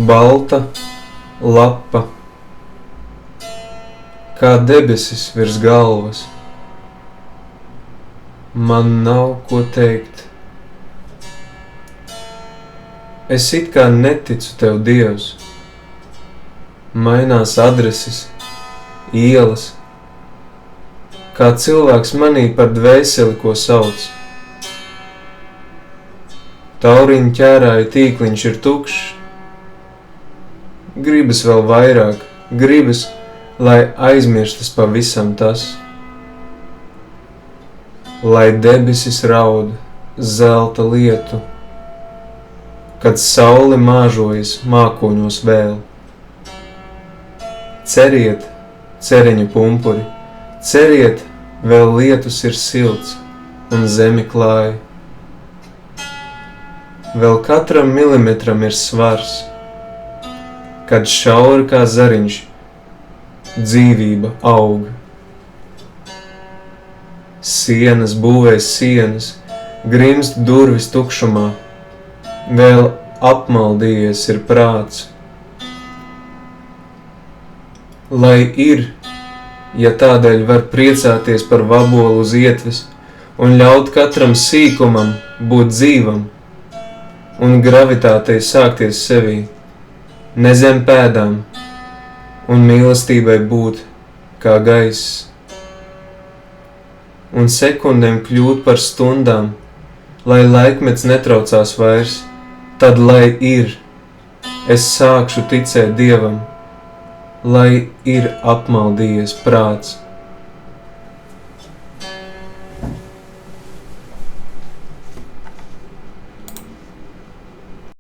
balta lapa, kā debesis virs galvas. Man nav ko teikt. Es it kā neticu tev, Dievs. Mainās adreses, ielas, kā cilvēks manī par dvēseli, ko sauc. Tauriņa ķērāja tīkliņš ir tukšs. Gribas vēl vairāk, gribas, lai aizmirstas pavisam tas. Lai debesis raud zelta lietu, kad saule māžojas mākoņos vēl. Ceriet, cereņu pumpuri, ceriet, vēl lietus ir silts un zemi klāja. Vēl katram milimetram ir svars, kad šauri kā zariņš dzīvība aug. Sienas būvēs sienas, grimst durvis tukšumā, vēl apmaldījies ir prāts. Lai ir, ja tādēļ var priecāties par vabolu uz ietves un ļaut katram sīkumam būt dzīvam un gravitātei sākties sevī, ne zem pēdām, un mīlestībai būt kā gaiss. Un sekundēm kļūt par stundām, lai laikmets netraucās vairs, tad lai ir, es sākšu ticēt Dievam, lai ir apmaldījies prāts.